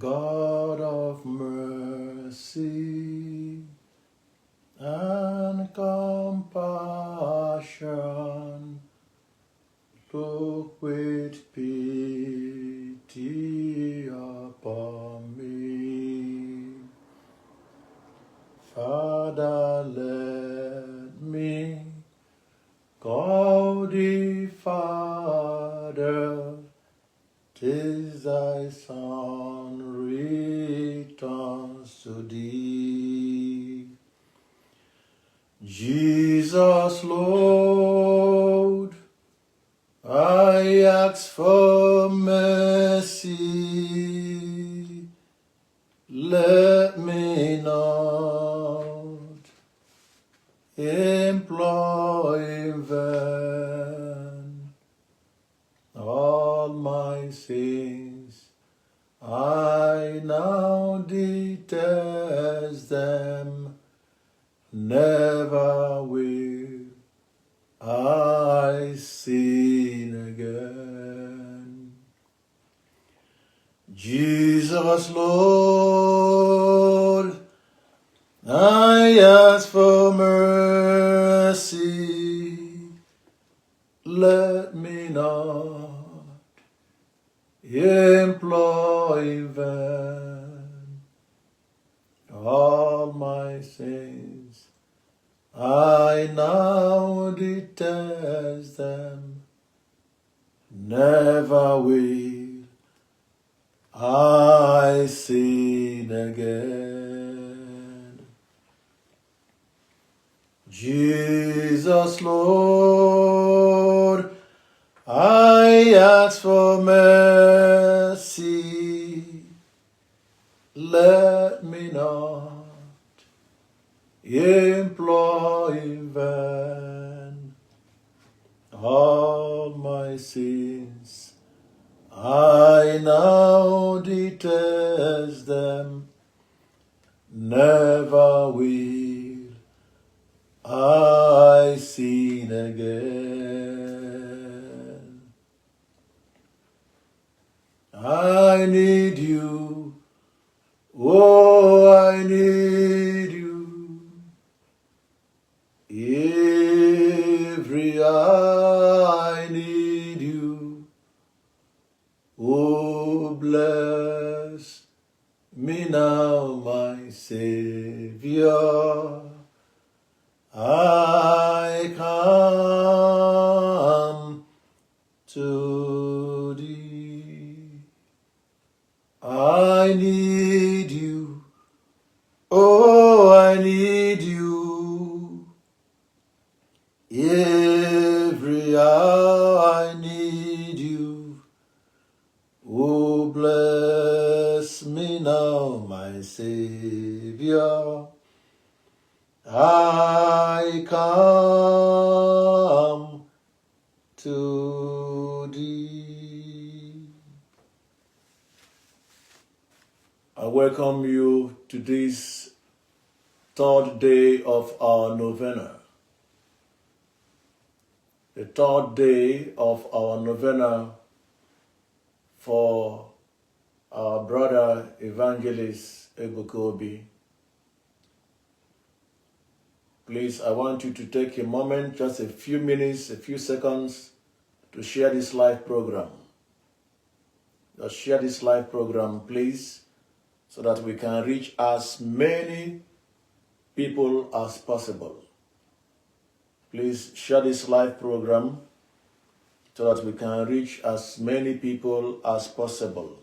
God of mercy and compassion, look with pity upon me. Father, let me call thee Father, 'tis thy Son returns to thee. Jesus, Lord, I ask for mercy. Let me not implore in vain. All my sins, I now detest them. Never will I sin again. Jesus, Lord, I ask for mercy. Let me not implore in vain. All my sins, I now detest them. Never will I sin again. Jesus, Lord, I ask for mercy. Let me not implore in vain. All my sins, I now detest them. Never will I sin again. I need you. Oh, I need you. Every hour I need you. Oh, bless me now, my Savior. I come to thee. I need you. Oh, I need you. Every hour I need you. Oh, bless me now, my Savior. I come to thee. I welcome you to this third day of our Novena. The third day of our Novena for our brother Evangelist Ebuka Obi. Please, I want you to take a moment, just a few minutes, a few seconds, to share this live program. Just share this live program, please, so that we can reach as many people as possible. Please share this live program so that we can reach as many people as possible,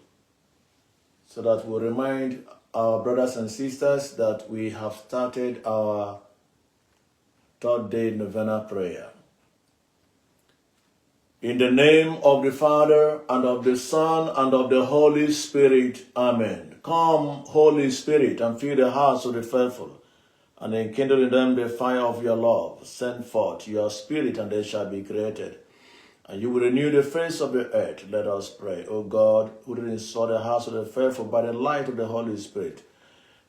so that we remind our brothers and sisters that we have started our third day Novena prayer. In the name of the Father, and of the Son, and of the Holy Spirit. Amen. Come, Holy Spirit, and fill the hearts of the faithful, and enkindle in them the fire of your love. Send forth your Spirit, and they shall be created, and you will renew the face of the earth. Let us pray. O God, who did install the hearts of the faithful by the light of the Holy Spirit,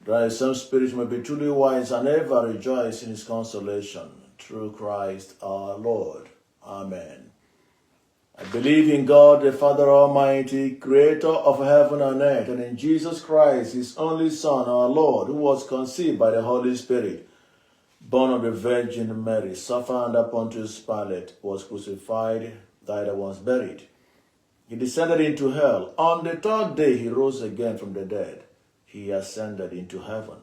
that some spirit may be truly wise and ever rejoice in his consolation. Through Christ our Lord. Amen. I believe in God, the Father Almighty, creator of heaven and earth, and in Jesus Christ, his only Son, our Lord, who was conceived by the Holy Spirit, born of the Virgin Mary, suffered under Pontius Pilate, was crucified, died, and was buried. He descended into hell. On the third day, he rose again from the dead. He ascended into heaven,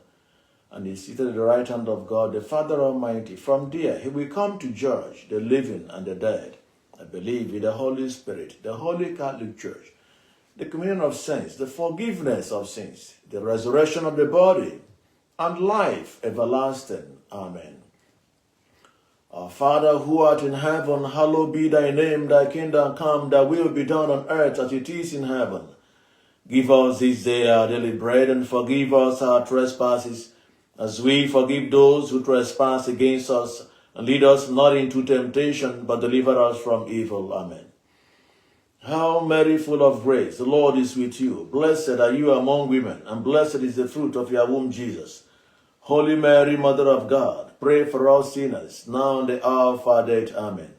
and is seated at the right hand of God, the Father Almighty. From there, he will come to judge the living and the dead. I believe in the Holy Spirit, the Holy Catholic Church, the communion of saints, the forgiveness of sins, the resurrection of the body, and life everlasting. Amen. Our Father, who art in heaven, hallowed be thy name. Thy kingdom come, thy will be done on earth as it is in heaven. Give us this day our daily bread, and forgive us our trespasses, as we forgive those who trespass against us. And lead us not into temptation, but deliver us from evil. Amen. Hail Mary, full of grace, the Lord is with you. Blessed are you among women, and blessed is the fruit of your womb, Jesus. Holy Mary, Mother of God, pray for us sinners, now and the hour of our death. Amen.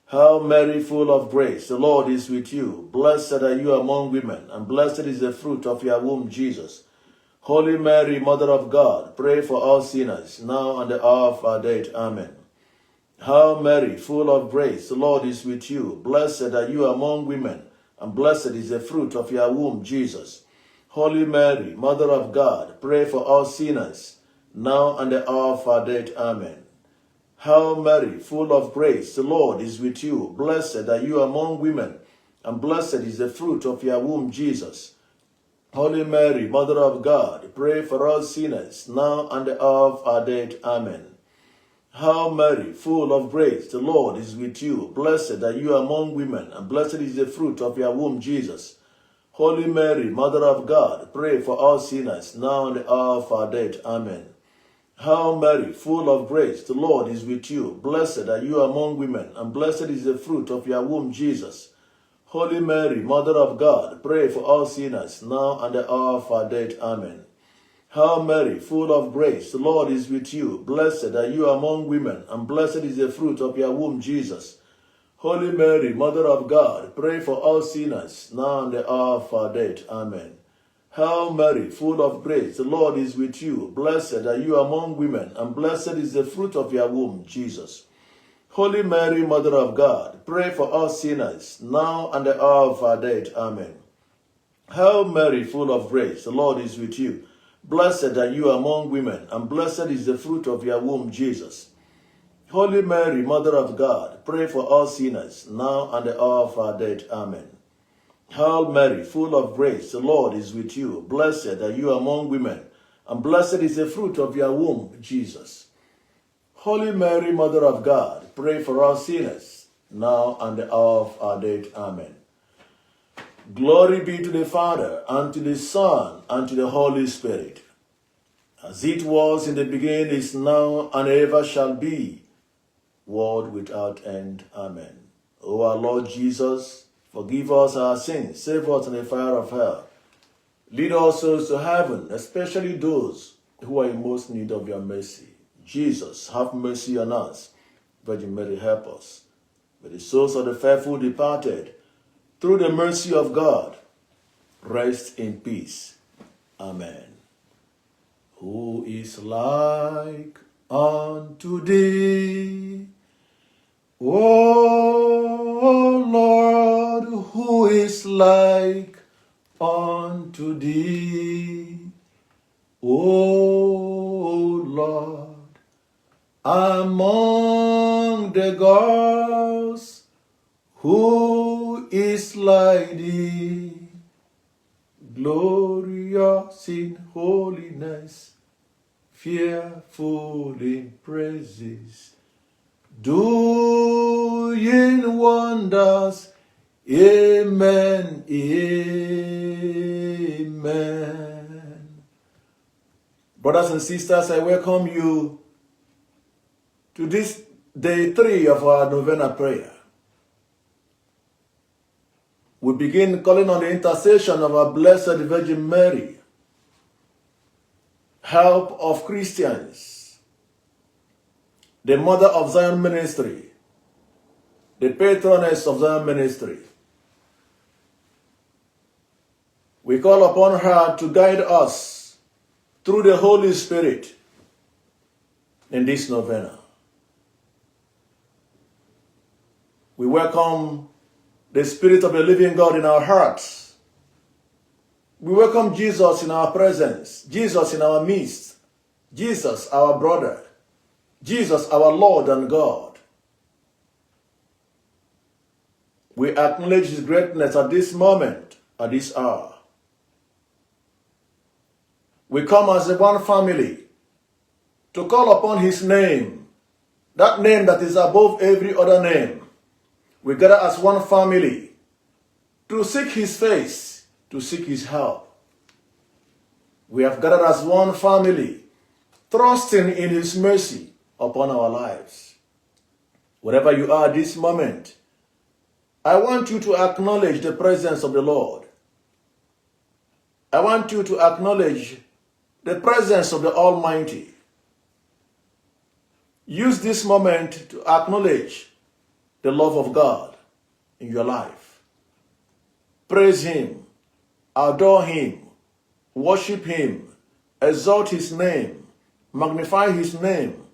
Hail Mary, full of grace, the Lord is with you. Blessed are you among women, and blessed is the fruit of your womb, Jesus. Holy Mary, Mother of God, pray for us sinners, now and the hour of our death. Amen. Hail Mary, full of grace, the Lord is with you. Blessed are you among women, and blessed is the fruit of your womb, Jesus. Holy Mary, Mother of God, pray for us sinners, now and the hour of our death. Amen. Hail Mary, full of grace, the Lord is with you. Blessed are you among women, and blessed is the fruit of your womb, Jesus. Holy Mary, Mother of God, pray for us sinners, now and the hour of our death. Amen. Hail Mary, full of grace, the Lord is with you. Blessed are you among women, and blessed is the fruit of your womb, Jesus. Holy Mary, Mother of God, pray for us sinners, now and the hour of our death. Amen. Hail Mary, full of grace, the Lord is with you. Blessed are you among women, and blessed is the fruit of your womb, Jesus. Holy Mary, Mother of God, pray for us sinners, now and the hour of our death. Amen. Hail Mary, full of grace, the Lord is with you. Blessed are you among women, and blessed is the fruit of your womb, Jesus. Holy Mary, Mother of God, pray for us sinners, now and the hour of our death. Amen. Hail Mary, full of grace, the Lord is with you. Blessed are you among women, and blessed is the fruit of your womb, Jesus. Holy Mary, Mother of God, pray for us sinners, now and the hour of our death. Amen. Hail Mary, full of grace, the Lord is with you. Blessed are you among women, and blessed is the fruit of your womb, Jesus. Holy Mary, Mother of God, pray for us sinners, now and the hour of our death. Amen. Hail Mary, full of grace, the Lord is with you. Blessed are you among women, and blessed is the fruit of your womb, Jesus. Holy Mary, Mother of God, pray for us sinners, now and the hour of our death. Amen. Glory be to the Father, and to the Son, and to the Holy Spirit, as it was in the beginning, is now, and ever shall be, world without end. Amen. O our Lord Jesus, forgive us our sins, save us from the fire of hell. Lead our souls to heaven, especially those who are in most need of your mercy. Jesus, have mercy on us. Virgin Mary, help us. May the souls of the faithful departed, through the mercy of God, rest in peace. Amen. Who is like unto thee, O Lord, who is like unto thee, O Lord, among the gods, who is like thee, glorious in holiness, fearful in praises, doing wonders. Amen. Amen. Brothers and sisters, I welcome you to this day 3 of our Novena prayer. We begin calling on the intercession of our Blessed Virgin Mary, help of Christians, the Mother of Zion Ministry, the patroness of the ministry. We call upon her to guide us through the Holy Spirit in this novena. We welcome the Spirit of the living God in our hearts. We welcome Jesus in our presence, Jesus in our midst, Jesus our brother, Jesus our Lord and God. We acknowledge His greatness at this moment, at this hour. We come as a one family to call upon His name, that name that is above every other name. We gather as one family to seek His face, to seek His help. We have gathered as one family, trusting in His mercy upon our lives. Wherever you are this moment, I want you to acknowledge the presence of the Lord. I want you to acknowledge the presence of the Almighty. Use this moment to acknowledge the love of God in your life. Praise Him, adore Him, worship Him, exalt His name, magnify His name,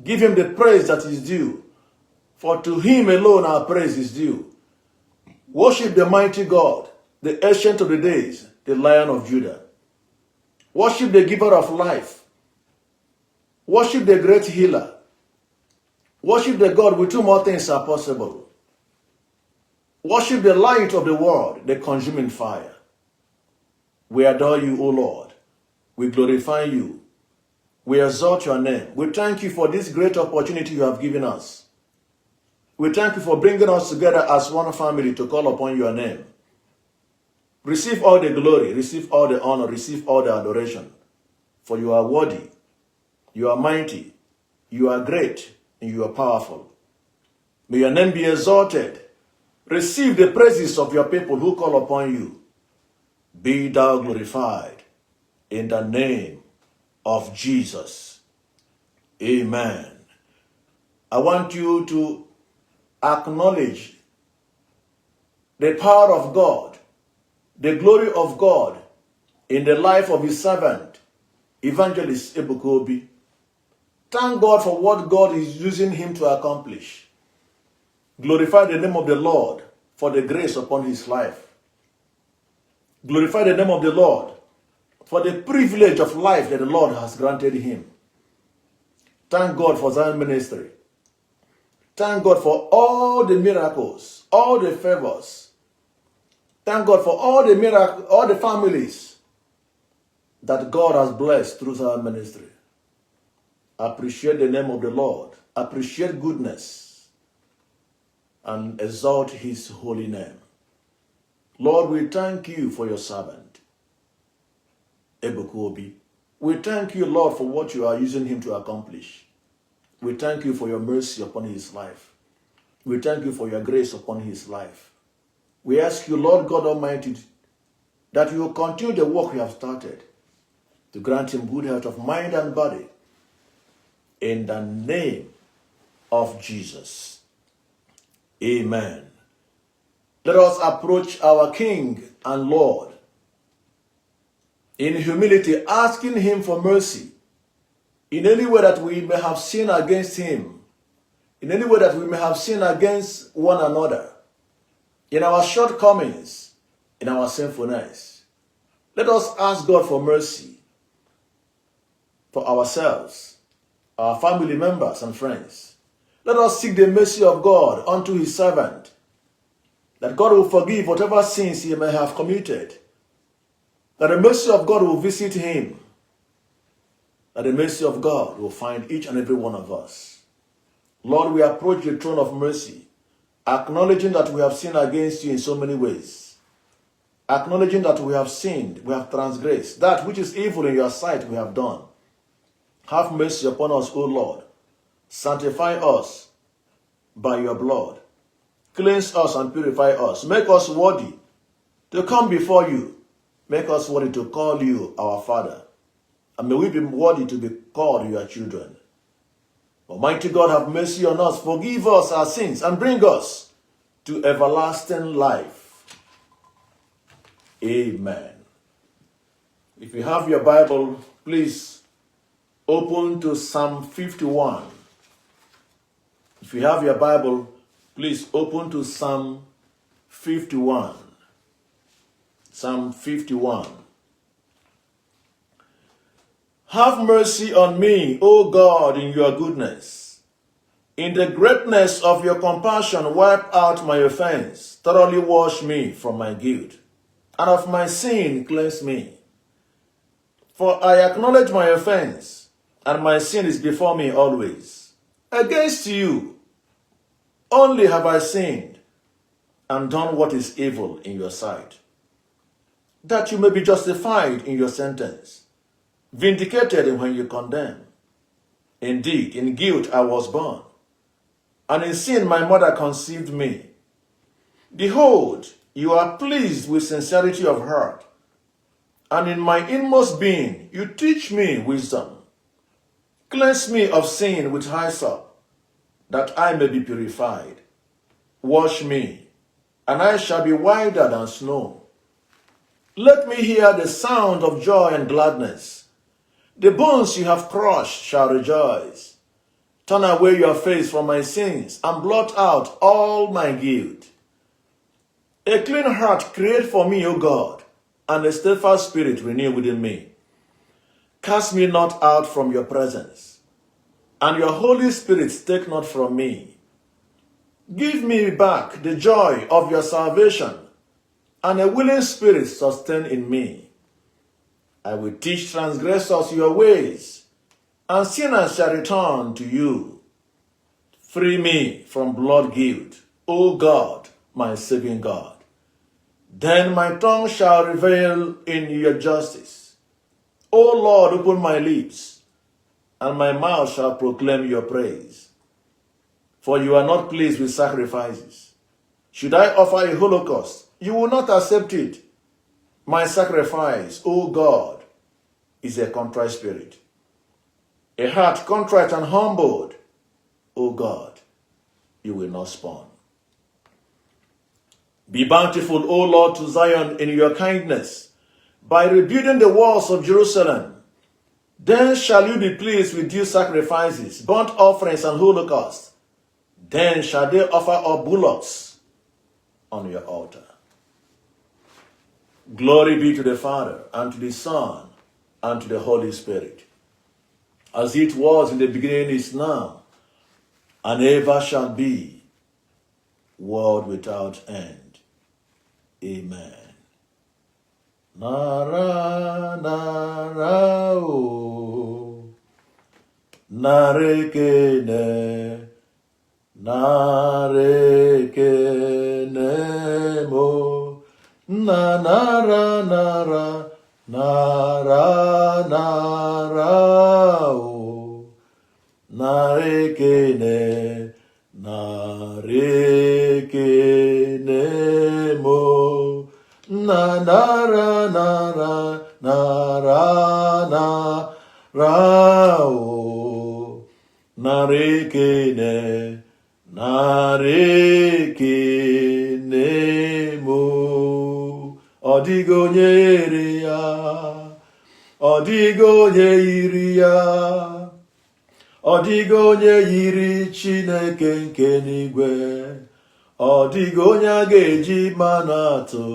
give Him the praise that is due, for to Him alone our praise is due. Worship the mighty God, the Ancient of the Days, the Lion of Judah. Worship the giver of life. Worship the great healer. Worship the God with whom all things are possible. Worship the light of the world, the consuming fire. We adore you, O Lord. We glorify you. We exalt your name. We thank you for this great opportunity you have given us. We thank you for bringing us together as one family to call upon your name. Receive all the glory, receive all the honor, receive all the adoration. For you are worthy, you are mighty, you are great, and you are powerful. May your name be exalted. Receive the praises of your people who call upon you. Be thou glorified in the name of Jesus. Amen. I want you to acknowledge the power of God, the glory of God in the life of His servant, Evangelist Ebuka Obi. Thank God for what God is using him to accomplish. Glorify the name of the Lord for the grace upon his life. Glorify the name of the Lord for the privilege of life that the Lord has granted him. Thank God for Zion ministry. Thank God for all the miracles, all the favors. Thank God for all the miracles, all the families that God has blessed through Zion ministry. Appreciate the name of the Lord. Appreciate goodness and exalt His holy name. Lord, we thank you for your servant, Ebuka Obi. We thank you, Lord, for what you are using him to accomplish. We thank you for your mercy upon his life. We thank you for your grace upon his life. We ask you, Lord God Almighty, that you will continue the work you have started, to grant him good health of mind and body, in the name of Jesus. Amen. Let us approach our King and Lord in humility, asking him for mercy in any way that we may have sinned against him, in any way that we may have sinned against one another, in our shortcomings, in our sinfulness. Let us ask God for mercy for ourselves, our family members and friends. Let us seek the mercy of God unto his servant, that God will forgive whatever sins he may have committed, that the mercy of God will visit him, that the mercy of God will find each and every one of us. Lord, we approach the throne of mercy, acknowledging that we have sinned against you in so many ways, acknowledging that we have sinned, we have transgressed, that which is evil in your sight we have done. Have mercy upon us, O Lord. Sanctify us by your blood. Cleanse us and purify us. Make us worthy to come before you. Make us worthy to call you our Father. And may we be worthy to be called your children. Almighty God, have mercy on us, forgive us our sins, and bring us to everlasting life. Amen. If you have your Bible, please open to Psalm 51. If you have your Bible, please open to Psalm 51. Psalm 51. Have mercy on me, O God, in your goodness. In the greatness of your compassion, wipe out my offense. Thoroughly wash me from my guilt, and of my sin cleanse me. For I acknowledge my offense, and my sin is before me always. Against you only have I sinned, and done what is evil in your sight, that you may be justified in your sentence, vindicated when you condemn. Indeed, in guilt I was born, and in sin my mother conceived me. Behold, you are pleased with sincerity of heart, and in my inmost being you teach me wisdom. Cleanse me of sin with hyssop, that I may be purified. Wash me, and I shall be whiter than snow. Let me hear the sound of joy and gladness. The bones you have crushed shall rejoice. Turn away your face from my sins, and blot out all my guilt. A clean heart create for me, O God, and a steadfast spirit renew within me. Cast me not out from your presence, and your Holy Spirit take not from me. Give me back the joy of your salvation, and a willing spirit sustain in me. I will teach transgressors your ways, and sinners shall return to you. Free me from blood guilt, O God, my saving God. Then my tongue shall revel in your justice. O Lord, open my lips, and my mouth shall proclaim your praise. For you are not pleased with sacrifices. Should I offer a holocaust, you will not accept it. My sacrifice, O God, is a contrite spirit, a heart contrite and humbled. O God, you will not spurn. Be bountiful, O Lord, to Zion in your kindness, by rebuilding the walls of Jerusalem. Then shall you be pleased with due sacrifices, burnt offerings, and holocausts. Then shall they offer up bullocks on your altar. Glory be to the Father, and to the Son, and to the Holy Spirit, as it was in the beginning, is now, and ever shall be, world without end. Amen. Nara, nara, o, narekene, narekene mo, na nara, nara, nara, nara, o, narekene, narekene mo, na nara, nara, nara, nara, o, narekene, narekene mo. Ọdịgo onye ere ya, ọdịgo onye yiri ya, ọdịgo onye yiri Chineke nke n'igwe, ọdịgo onye a ga-eji mmanụ atụ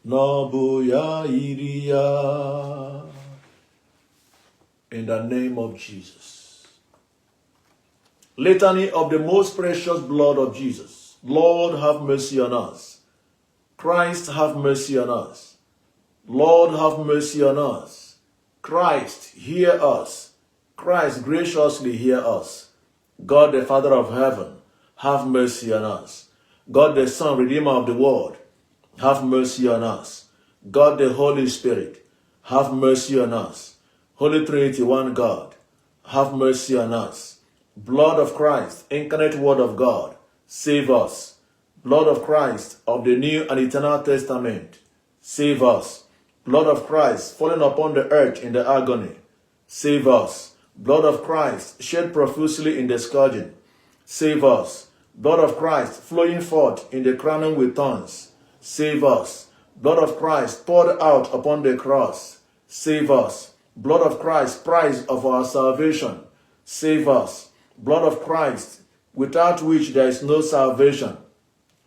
n'ọbụ ya yiri ya. In the name of Jesus. Litany of the most precious blood of Jesus. Lord, have mercy on us. Christ, have mercy on us. Lord, have mercy on us. Christ, hear us. Christ, graciously hear us. God, the Father of heaven, have mercy on us. God, the Son, Redeemer of the world, have mercy on us. God, the Holy Spirit, have mercy on us. Holy Trinity, one God, have mercy on us. Blood of Christ, incarnate Word of God, save us. Blood of Christ of the New and Eternal Testament, save us. Blood of Christ falling upon the earth in the agony, save us. Blood of Christ shed profusely in the scourging, save us. Blood of Christ flowing forth in the crowning with thorns, save us. Blood of Christ poured out upon the cross, save us. Blood of Christ, price of our salvation, save us. Blood of Christ, without which there is no salvation,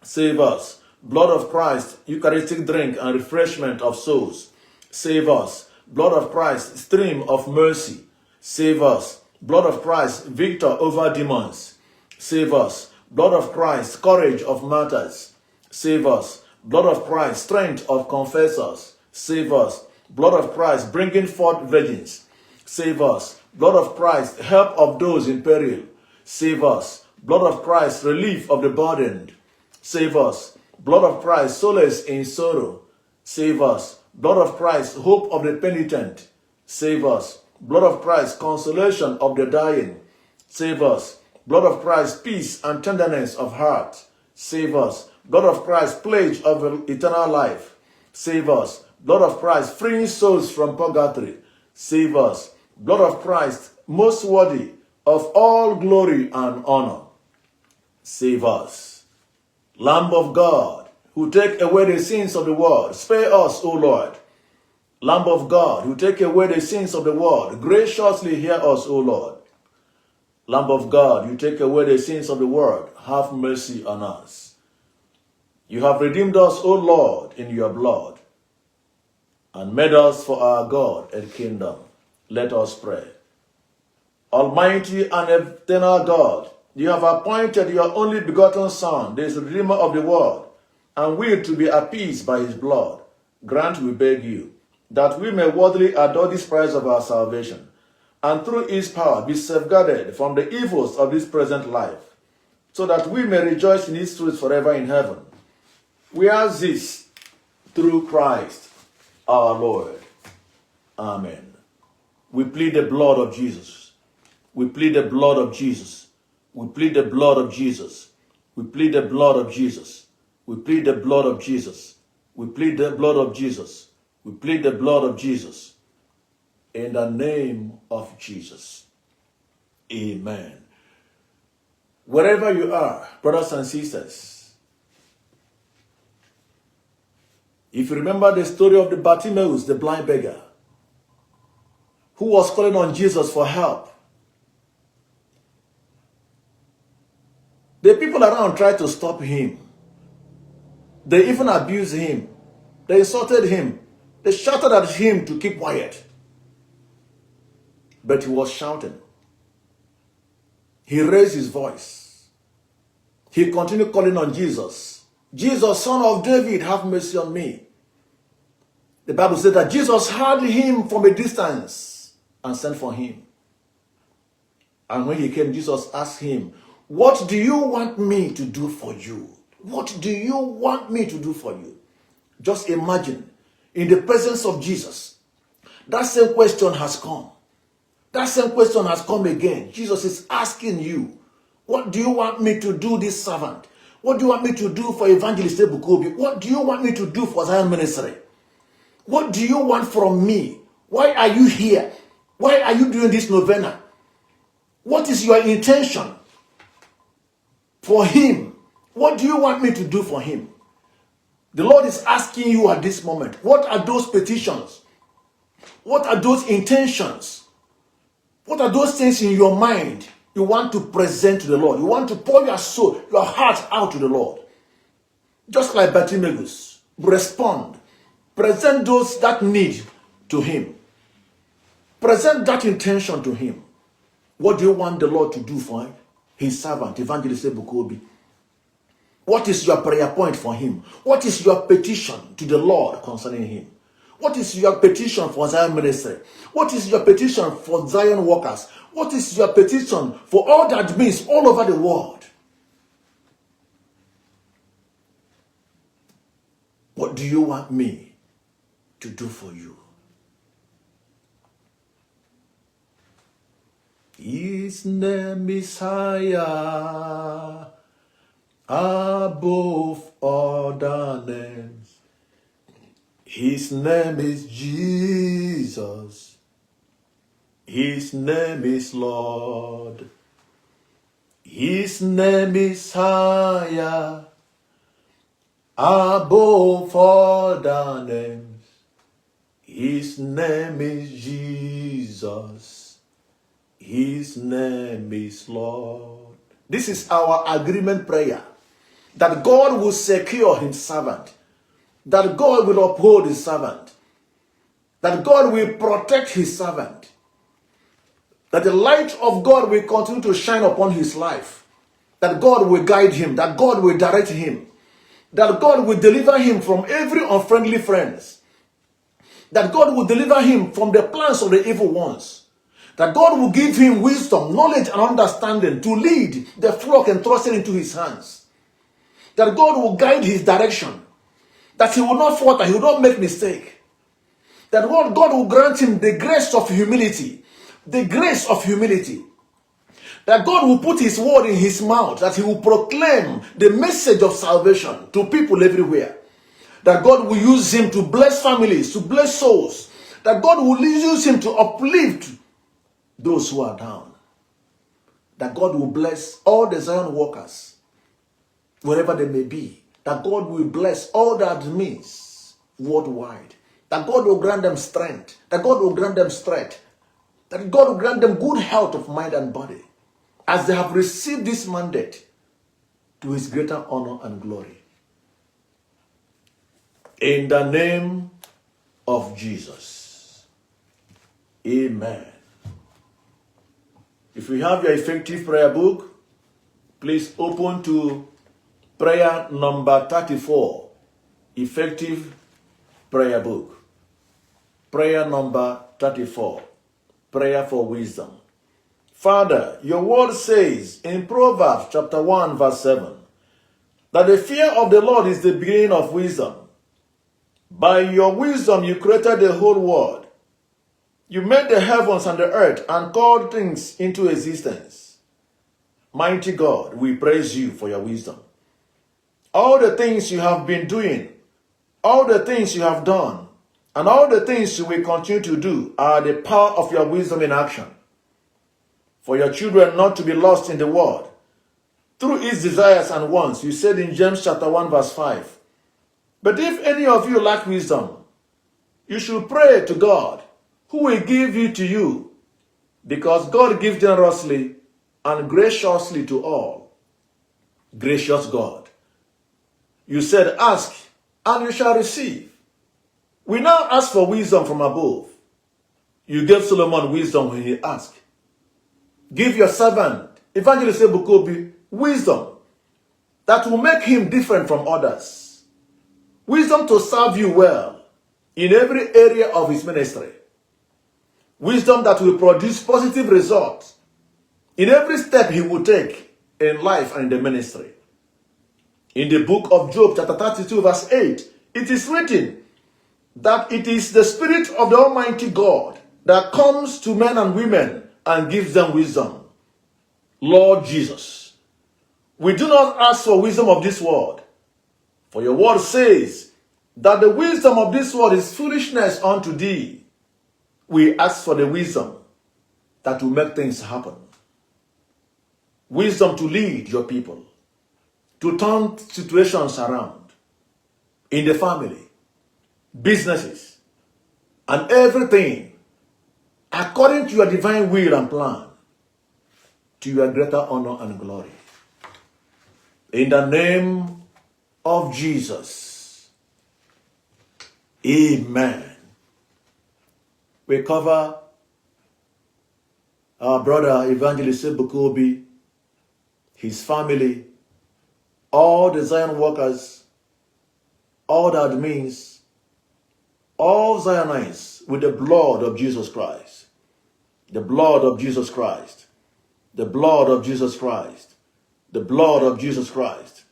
save us. Blood of Christ, Eucharistic drink and refreshment of souls, save us. Blood of Christ, stream of mercy, save us. Blood of Christ, victor over demons, save us. Blood of Christ, courage of martyrs, save us. Blood of Christ, strength of confessors, save us. Blood of Christ, bringing forth virgins, save us. Blood of Christ, help of those in peril, save us. Blood of Christ, relief of the burdened, save us. Blood of Christ, solace in sorrow, save us. Blood of Christ, hope of the penitent, save us. Blood of Christ, consolation of the dying, save us. Blood of Christ, peace and tenderness of heart, save us. Blood of Christ, pledge of eternal life, save us. Blood of Christ, freeing souls from purgatory, save us. Blood of Christ, most worthy of all glory and honor, save us. Lamb of God, who take away the sins of the world, spare us, O Lord. Lamb of God, who take away the sins of the world, graciously hear us, O Lord. Lamb of God, you take away the sins of the world, have mercy on us. You have redeemed us, O Lord, in your blood, and made us for our God a kingdom. Let us pray. Almighty and eternal God, you have appointed your only begotten Son, the Redeemer of the world, and will to be appeased by his blood. Grant, we beg you, that we may worthily adore this prize of our salvation, and through his power be safeguarded from the evils of this present life, so that we may rejoice in his truth forever in heaven. We ask this through Christ our Lord. Amen. We plead the blood of Jesus. We plead the blood of Jesus. We plead the blood of Jesus. We plead the blood of Jesus. We plead the blood of Jesus. We plead the blood of Jesus. We plead the blood of Jesus. In the name of Jesus. Amen. Wherever you are, brothers and sisters, if you remember the story of the Bartimaeus, the blind beggar, who was calling on Jesus for help, the people around tried to stop him. They even abused him. They insulted him. They shouted at him to keep quiet. But he was shouting. He raised his voice. He continued calling on Jesus. Jesus, Son of David, have mercy on me. The Bible said that Jesus heard him from a distance and sent for him. And when he came, Jesus asked him, what do you want me to do for you? What do you want me to do for you? Just imagine, in the presence of Jesus, that same question has come. That same question has come again. Jesus is asking you, what do you want me to do, this servant? What do you want me to do for Evangelist Ebuka Obi? What do you want me to do for Zion Ministry? What do you want from me? Why are you here? Why are you doing this novena? What is your intention for him? What do you want me to do for him? The Lord is asking you at this moment, what are those petitions? What are those intentions? What are those things in your mind you want to present to the Lord? You want to pour your soul, your heart out to the Lord. Just like Bartimaeus, respond. Present those that need to him. Present that intention to him. What do you want the Lord to do for his servant, Evangelist Ebuka Obi? What is your prayer point for him? What is your petition to the Lord concerning him? What is your petition for Zion Ministry? What is your petition for Zion workers? What is your petition for all that means all over the world? What do you want me to do for you? His name is higher above other names. His name is Jesus. His name is Lord. His name is higher above other names. His name is Jesus. His name is Lord. This is our agreement prayer. That God will secure his servant. That God will uphold his servant. That God will protect his servant. That the light of God will continue to shine upon his life. That God will guide him. That God will direct him. That God will deliver him from every unfriendly friends. That God will deliver him from the plans of the evil ones. That God will give him wisdom, knowledge, and understanding to lead the flock entrusted into his hands. That God will guide his direction. That he will not falter, he will not make mistake. That God will grant him the grace of humility. The grace of humility. That God will put his word in his mouth. That he will proclaim the message of salvation to people everywhere. That God will use him to bless families, to bless souls. That God will use him to uplift those who are down. That God will bless all the Zion workers, wherever they may be. That God will bless all the admins worldwide. That God will grant them strength. That God will grant them strength. That God will grant them good health of mind and body as they have received this mandate to his greater honor and glory. In the name of Jesus. Amen. If you have your effective prayer book, please open to prayer number 34. Effective prayer book. Prayer number 34. Prayer for wisdom. Father, your word says in Proverbs chapter 1 verse 7 that the fear of the Lord is the beginning of wisdom. By your wisdom you created the whole world. You made the heavens and the earth and called things into existence. Mighty God, we praise you for your wisdom. All the things you have been doing, all the things you have done, and all the things you will continue to do are the power of your wisdom in action. For your children not to be lost in the world through its desires and wants. You said in James chapter 1 verse 5. But if any of you lack wisdom, you should pray to God, who will give it to you, because God gives generously and graciously to all. Gracious God. You said, ask and you shall receive. We now ask for wisdom from above. You gave Solomon wisdom when he asked. Give your servant, Evangelist Ebuka Obi, wisdom that will make him different from others. Wisdom to serve you well in every area of his ministry. Wisdom that will produce positive results in every step he will take in life and in the ministry. In the book of Job, chapter 32, verse 8, it is written that it is the Spirit of the Almighty God that comes to men and women and gives them wisdom. Lord Jesus, we do not ask for wisdom of this world, for your word says that the wisdom of this world is foolishness unto thee. We ask for the wisdom that will make things happen. Wisdom to lead your people, to turn situations around in the family, businesses, and everything according to your divine will and plan, to your greater honor and glory. In the name of Jesus. Amen. We cover our brother Evangelist Ebuka Obi, his family, all the Zion workers, all the admins, all Zionites with the blood of Jesus Christ. The blood of Jesus Christ. The blood of Jesus Christ. The blood of Jesus Christ.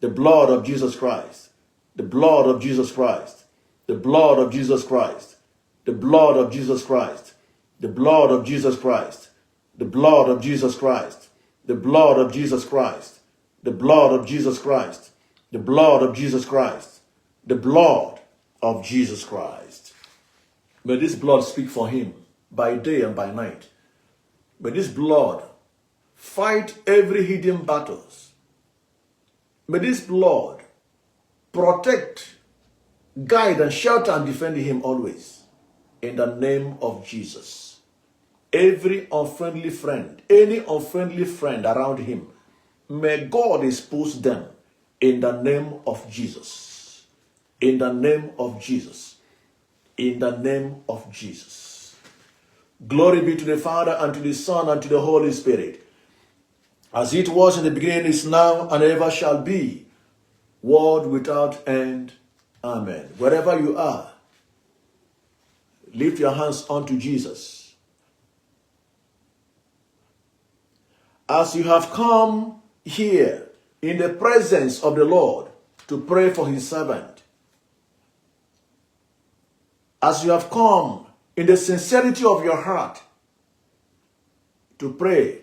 The blood of Jesus Christ. The blood of Jesus Christ. The blood of Jesus Christ. The blood of Jesus Christ. The blood of Jesus Christ. The blood of Jesus Christ. The blood of Jesus Christ. The blood of Jesus Christ. The blood of Jesus Christ. The blood of Jesus Christ. May this blood speak for him. by day and by night. May this blood fight every hidden battles. May this blood protect, guide, and shelter and defend him always. In the name of Jesus. Every unfriendly friend, any unfriendly friend around him, may God expose them in the name of Jesus. In the name of Jesus. In the name of Jesus. Glory be to the Father, and to the Son, and to the Holy Spirit. As it was in the beginning, is now, and ever shall be. World without end. Amen. Wherever you are, lift your hands unto Jesus. As you have come here in the presence of the Lord to pray for his servant, as you have come in the sincerity of your heart to pray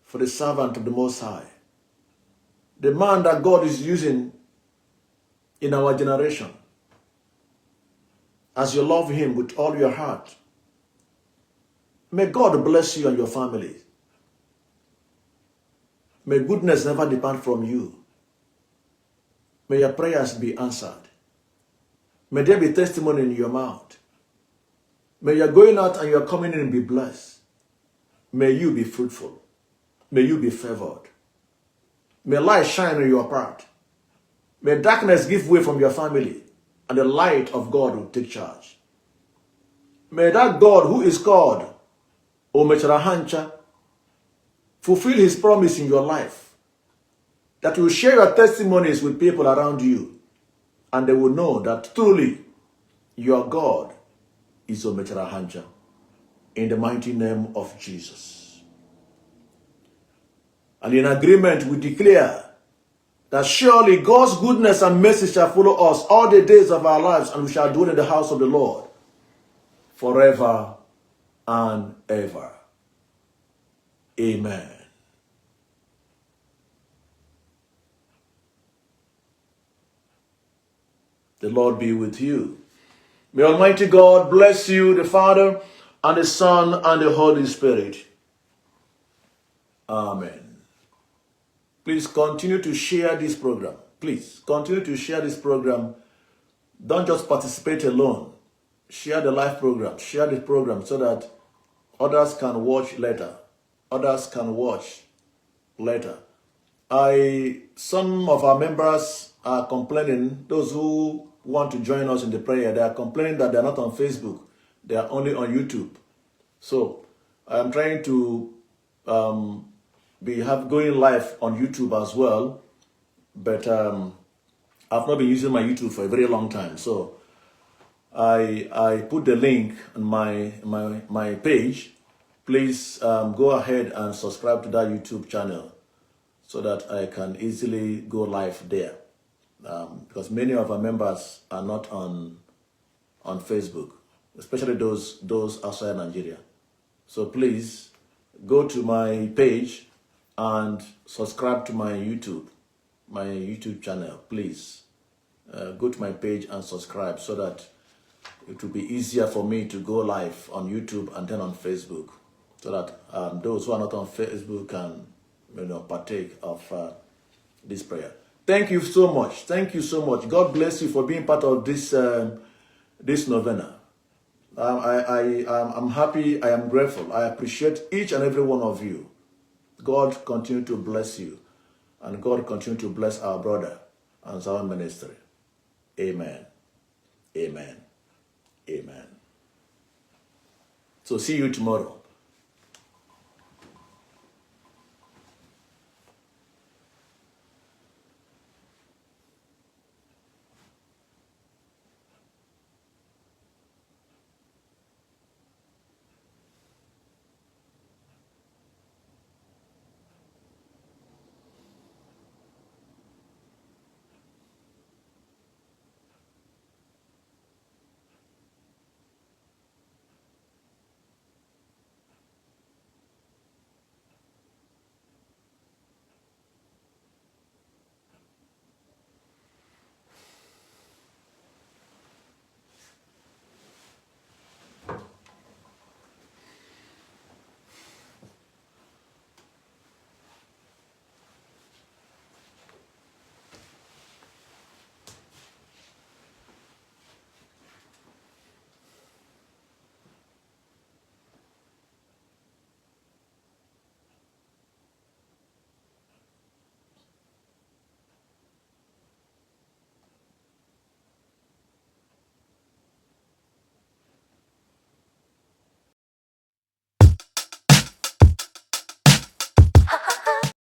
for the servant of the Most High, the man that God is using in our generation, as you love him with all your heart, may God bless you and your family. May goodness never depart from you. May your prayers be answered. May there be testimony in your mouth. May your going out and your coming in be blessed. May you be fruitful. May you be favored. May light shine on your path. May darkness give way from your family, and the light of God will take charge. May that God who is called Omecharahancha fulfill his promise in your life, that you will share your testimonies with people around you, and they will know that truly your God is Omecharahancha. In the mighty name of Jesus. And in agreement, we declare that surely God's goodness and mercy shall follow us all the days of our lives, and we shall dwell in the house of the Lord forever and ever. Amen. The Lord be with you. May Almighty God bless you, the Father, and the Son, and the Holy Spirit. Amen. Please continue to share this program. Please continue to share this program. Don't just participate alone. Share the live program. Share the program so that others can watch later. Others can watch later. Some of our members are complaining, those who want to join us in the prayer, they are complaining that they are not on Facebook. They are only on YouTube. So I'm trying to going live on YouTube as well, but I've not been using my YouTube for a very long time. So I put the link on my page. Please go ahead and subscribe to that YouTube channel so that I can easily go live there. Because many of our members are not on Facebook, especially those outside Nigeria. So please go to my page and subscribe to my YouTube channel. Please go to my page and subscribe so that it will be easier for me to go live on YouTube and then on Facebook, so that those who are not on Facebook can partake of this prayer. Thank you so much. Thank you so much. God bless you for being part of this this novena. I'm happy. I am grateful. I appreciate each and every one of you. God continue to bless you, and God continue to bless our brother and our ministry. Amen. Amen. Amen. So see you tomorrow.